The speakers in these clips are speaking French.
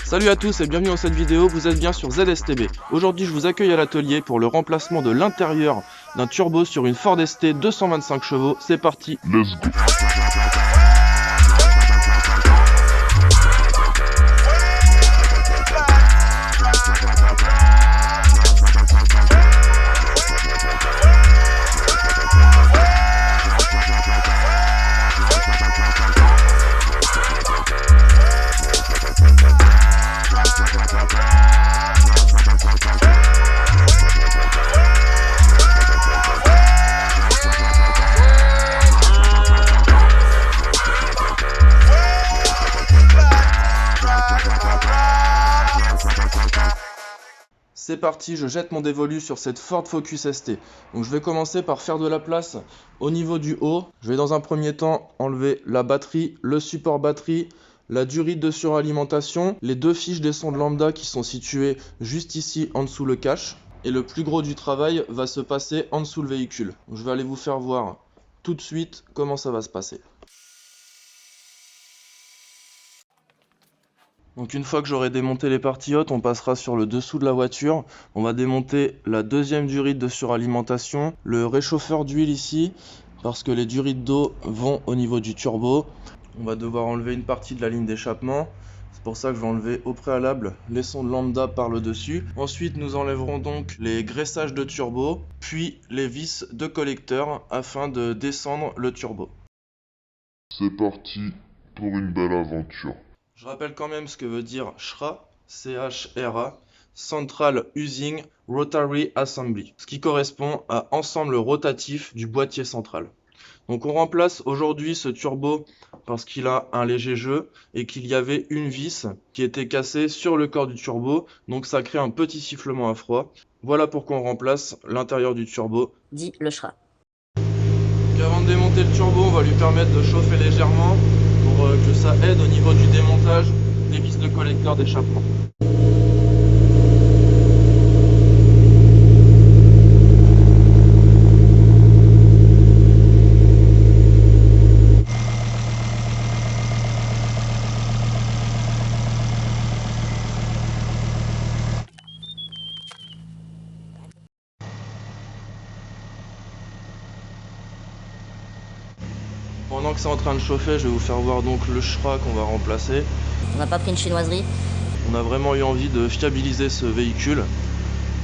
Salut à tous et bienvenue dans cette vidéo, vous êtes bien sur ZSTB. Aujourd'hui je vous accueille à l'atelier pour le remplacement de l'intérieur d'un turbo sur une Ford ST 225 chevaux. C'est parti, let's go. C'est parti, je jette mon dévolu sur cette Ford Focus ST. Donc je vais commencer par faire de la place au niveau du haut. Je vais dans un premier temps enlever la batterie, le support batterie, la durite de suralimentation, les deux fiches des sondes lambda qui sont situées juste ici en dessous le cache. Et le plus gros du travail va se passer en dessous le véhicule. Donc je vais aller vous faire voir tout de suite comment ça va se passer. Donc une fois que j'aurai démonté les parties hautes, on passera sur le dessous de la voiture. On va démonter la deuxième durite de suralimentation, le réchauffeur d'huile ici, parce que les durites d'eau vont au niveau du turbo. On va devoir enlever une partie de la ligne d'échappement. C'est pour ça que je vais enlever au préalable les sondes lambda par le dessus. Ensuite, nous enlèverons donc les graissages de turbo, puis les vis de collecteur afin de descendre le turbo. C'est parti pour une belle aventure. Je rappelle quand même ce que veut dire CHRA, C-H-R-A, Central Housing Rotary Assembly, ce qui correspond à ensemble rotatif du boîtier central. Donc on remplace aujourd'hui ce turbo parce qu'il a un léger jeu et qu'il y avait une vis qui était cassée sur le corps du turbo, donc ça crée un petit sifflement à froid. Voilà pourquoi on remplace l'intérieur du turbo, dit le CHRA. Donc avant de démonter le turbo, on va lui permettre de chauffer légèrement pour que ça aide au niveau du démontage des vis de collecteur d'échappement. Pendant que c'est en train de chauffer, je vais vous faire voir donc le CHRA qu'on va remplacer. On n'a pas pris une chinoiserie. On a vraiment eu envie de fiabiliser ce véhicule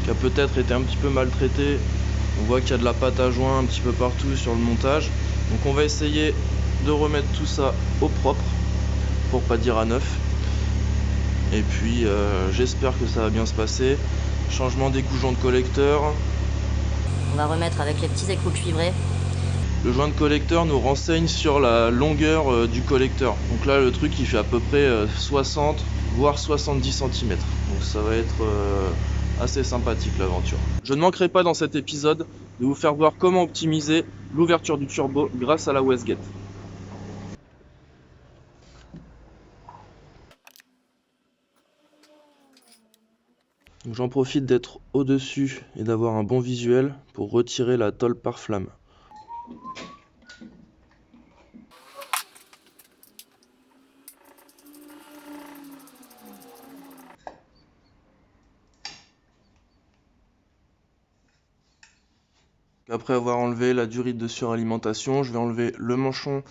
qui a peut-être été un petit peu maltraité. On voit qu'il y a de la pâte à joint un petit peu partout sur le montage. Donc on va essayer de remettre tout ça au propre, pour pas dire à neuf. Et puis j'espère que ça va bien se passer. Changement des goujons de collecteur. On va remettre avec les petits écrous cuivrés. Le joint de collecteur nous renseigne sur la longueur du collecteur. Donc là le truc il fait à peu près 60 voire 70 cm. Donc ça va être assez sympathique l'aventure. Je ne manquerai pas dans cet épisode de vous faire voir comment optimiser l'ouverture du turbo grâce à la Westgate. J'en profite d'être au-dessus et d'avoir un bon visuel pour retirer la tôle par flamme. Après avoir enlevé la durite de suralimentation, je vais enlever le manchon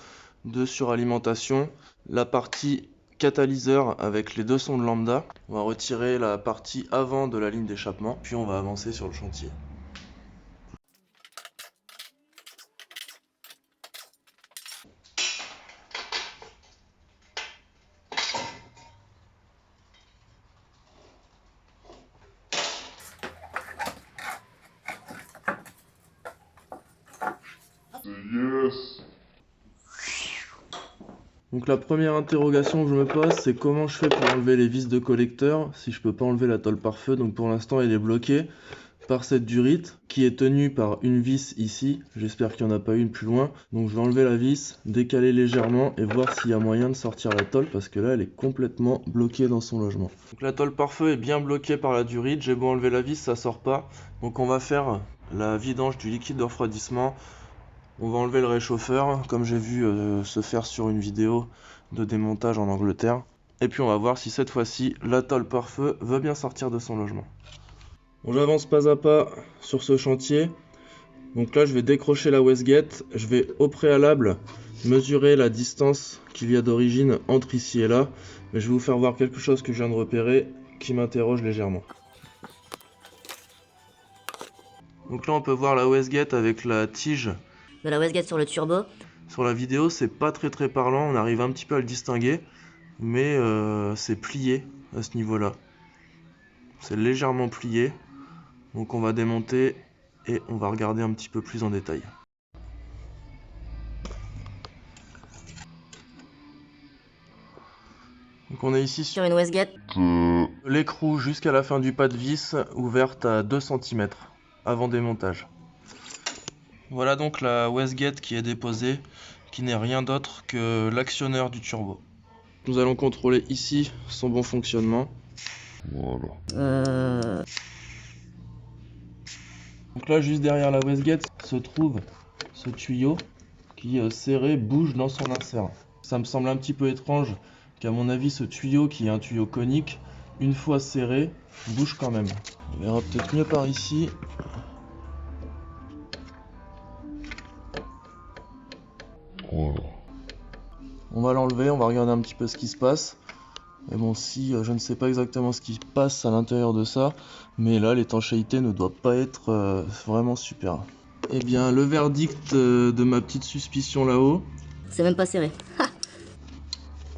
de suralimentation, la partie catalyseur avec les deux sondes lambda. On va retirer la partie avant de la ligne d'échappement, puis on va avancer sur le chantier. Yes. Donc la première interrogation que je me pose, c'est comment je fais pour enlever les vis de collecteur si je peux pas enlever la tôle par feu. Donc pour l'instant elle est bloquée par cette durite qui est tenue par une vis ici. J'espère qu'il n'y en a pas une plus loin. Donc je vais enlever la vis, décaler légèrement et voir s'il y a moyen de sortir la tôle parce que là elle est complètement bloquée dans son logement. Donc la tôle par feu est bien bloquée par la durite. J'ai beau enlever la vis, ça sort pas. Donc on va faire la vidange du liquide de refroidissement. On va enlever le réchauffeur, comme j'ai vu se faire sur une vidéo de démontage en Angleterre. Et puis on va voir si cette fois-ci la tôle pare-feu veut bien sortir de son logement. Bon, j'avance pas à pas sur ce chantier. Donc là je vais décrocher la wastegate. Je vais au préalable mesurer la distance qu'il y a d'origine entre ici et là. Mais je vais vous faire voir quelque chose que je viens de repérer qui m'interroge légèrement. Donc là on peut voir la wastegate avec la tige. De la wastegate sur le turbo. Sur la vidéo c'est pas très parlant, on arrive un petit peu à le distinguer. Mais c'est plié à ce niveau-là. C'est légèrement plié. Donc on va démonter et on va regarder un petit peu plus en détail. Donc on est ici sur Sur une wastegate. l'écrou jusqu'à la fin du pas de vis, ouverte à 2 cm avant démontage. Voilà donc la wastegate qui est déposée, qui n'est rien d'autre que l'actionneur du turbo. Nous allons contrôler ici son bon fonctionnement. Voilà. Donc là, juste derrière la wastegate, se trouve ce tuyau qui, serré, bouge dans son insert. Ça me semble un petit peu étrange qu'à mon avis, ce tuyau, qui est un tuyau conique, une fois serré, bouge quand même. On verra peut-être mieux par ici. Voilà. On va l'enlever, on va regarder un petit peu ce qui se passe. Mais bon, si je ne sais pas exactement ce qui passe à l'intérieur de ça, mais là l'étanchéité ne doit pas être vraiment super. Eh bien, le verdict de ma petite suspicion là-haut, C'est même pas serré.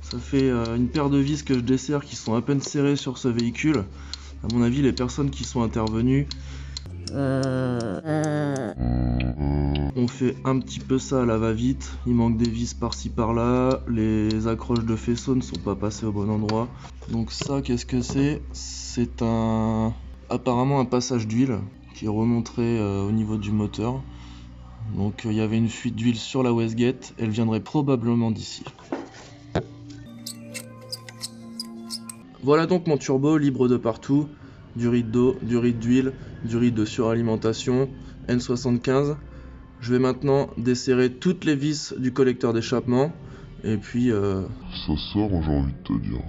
ça fait une paire de vis que je desserre qui sont à peine serrées sur ce véhicule. À mon avis, les personnes qui sont intervenues on fait un petit peu ça à la va-vite. Il manque des vis par-ci par-là. Les accroches de faisceau ne sont pas passées au bon endroit. Donc ça, qu'est-ce que c'est? C'est apparemment un passage d'huile qui remonterait au niveau du moteur. Donc il y avait une fuite d'huile sur la wastegate. Elle viendrait probablement d'ici. Voilà donc mon turbo libre de partout. Du riz d'eau, du riz d'huile, du riz de suralimentation, N75. Je vais maintenant desserrer toutes les vis du collecteur d'échappement. Et puis... Ça sort, j'ai envie de te dire.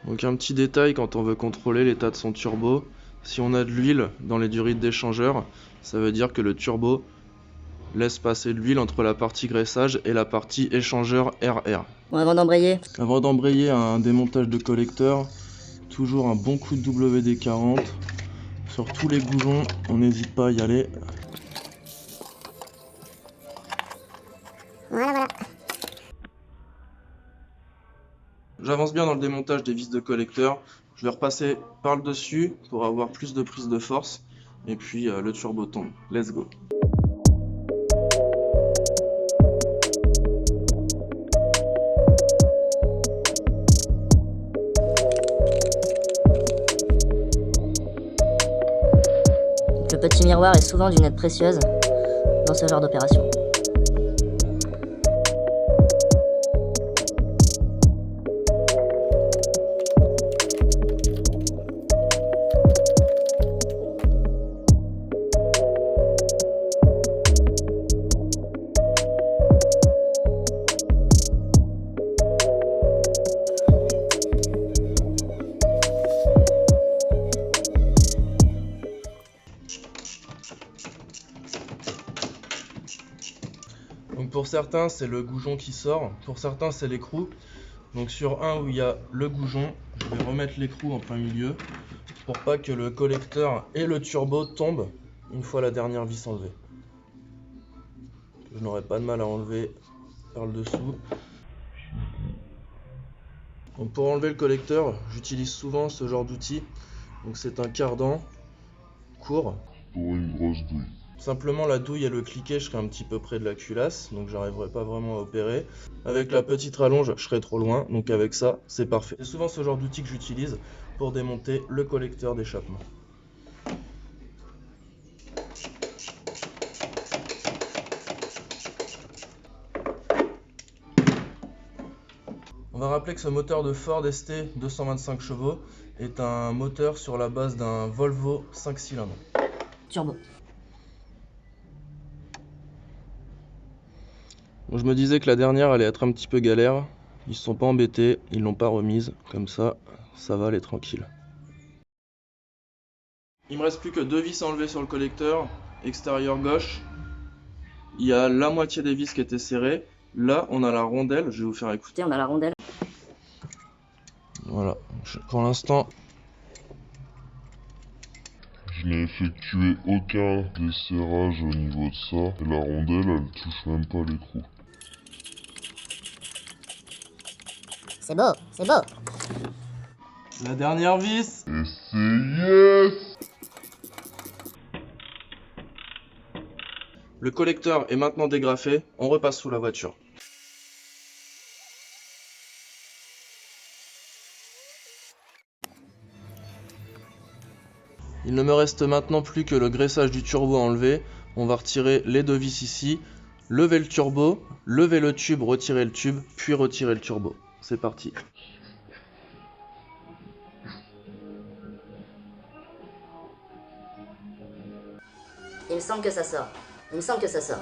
Donc un petit détail quand on veut contrôler l'état de son turbo. Si on a de l'huile dans les durites d'échangeur, ça veut dire que le turbo laisse passer de l'huile entre la partie graissage et la partie échangeur RR. Bon, avant d'embrayer. Avant d'embrayer un démontage de collecteur, toujours un bon coup de WD-40. Sur tous les goujons, on n'hésite pas à y aller. Voilà. J'avance bien dans le démontage des vis de collecteur. Je vais repasser par le dessus pour avoir plus de prise de force. Et puis le turbo tombe. Let's go. Le petit miroir est souvent d'une aide précieuse dans ce genre d'opération. Donc pour certains c'est le goujon qui sort, pour certains c'est l'écrou. Donc sur un où il y a le goujon, je vais remettre l'écrou en plein milieu pour pas que le collecteur et le turbo tombent une fois la dernière vis enlevée. Je n'aurai pas de mal à enlever par le dessous. Donc pour enlever le collecteur, j'utilise souvent ce genre d'outil. Donc c'est un cardan court. Pour une grosse douille. Simplement la douille et le cliquet, je serai un petit peu près de la culasse, donc j'arriverai pas vraiment à opérer. Avec la petite rallonge, je serai trop loin, donc avec ça, c'est parfait. C'est souvent ce genre d'outil que j'utilise pour démonter le collecteur d'échappement. On va rappeler que ce moteur de Ford ST 225 chevaux est un moteur sur la base d'un Volvo 5 cylindres. Turbo. Bon, je me disais que la dernière allait être un petit peu galère, Ils se sont pas embêtés, ils l'ont pas remise, comme ça va aller tranquille. Il me reste plus que 2 vis à enlever sur le collecteur, extérieur gauche. Il y a la moitié des vis qui étaient serrées. Là, on a la rondelle, je vais vous faire écouter. On a la rondelle. Voilà, pour l'instant, Je n'ai effectué aucun desserrage au niveau de ça. Et la rondelle, elle touche même pas l'écrou. C'est beau, c'est beau. la dernière vis. Et c'est yes! Le collecteur est maintenant dégrafé, on repasse sous la voiture. Il ne me reste maintenant plus que le graissage du turbo à enlever. On va retirer les 2 vis ici, lever le turbo, lever le tube, retirer le tube, puis retirer le turbo. C'est parti. Il me semble que ça sort. Il me semble que ça sort.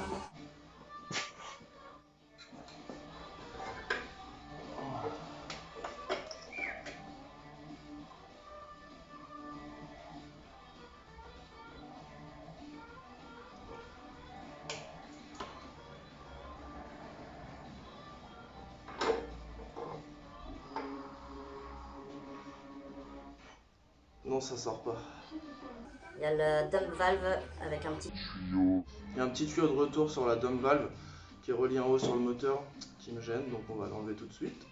Non, ça sort pas. Il y a le dump valve avec un petit... Tuyau. Il y a un petit tuyau de retour sur la dump valve qui est relié en haut sur le moteur qui me gêne, donc on va l'enlever tout de suite.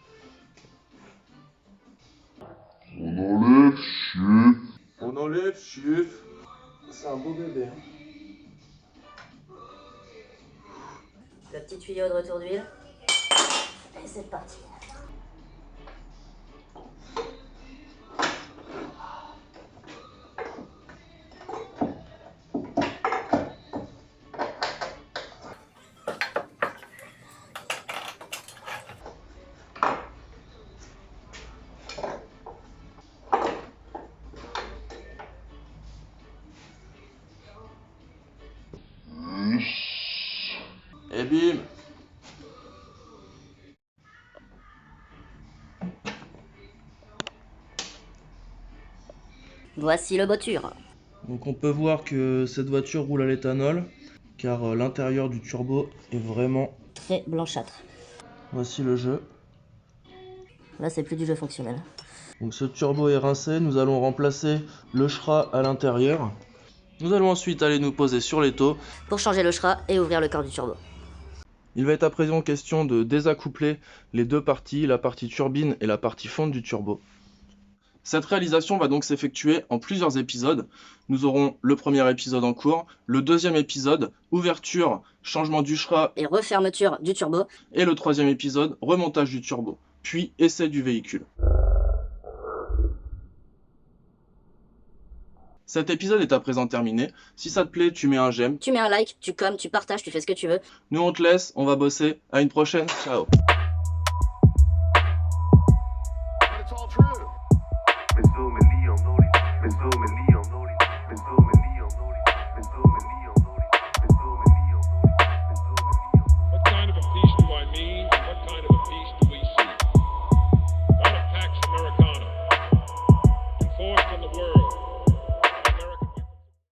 On enlève, chier. On enlève, chef. C'est un beau bébé. Le petit tuyau de retour d'huile. Et c'est parti. Et bim. Voici le botture. Donc on peut voir que cette voiture roule à l'éthanol, car l'intérieur du turbo est vraiment... Très blanchâtre. Voici le jeu. Là, c'est plus du jeu fonctionnel. Donc ce turbo est rincé, nous allons remplacer le SHRA à l'intérieur. Nous allons ensuite aller nous poser sur l'étau. Pour changer le SHRA et ouvrir le corps du turbo. Il va être à présent question de désaccoupler les deux parties, la partie turbine et la partie fonte du turbo. Cette réalisation va donc s'effectuer en plusieurs épisodes. Nous aurons le premier épisode en cours, le deuxième épisode, ouverture, changement du SHRA Et refermeture du turbo. et le troisième épisode, remontage du turbo, puis essai du véhicule. Cet épisode est à présent terminé. Si ça te plaît, tu mets un j'aime. Tu mets un like, tu commentes, tu partages, tu fais ce que tu veux. Nous on te laisse, on va bosser. À une prochaine, ciao. It's all true.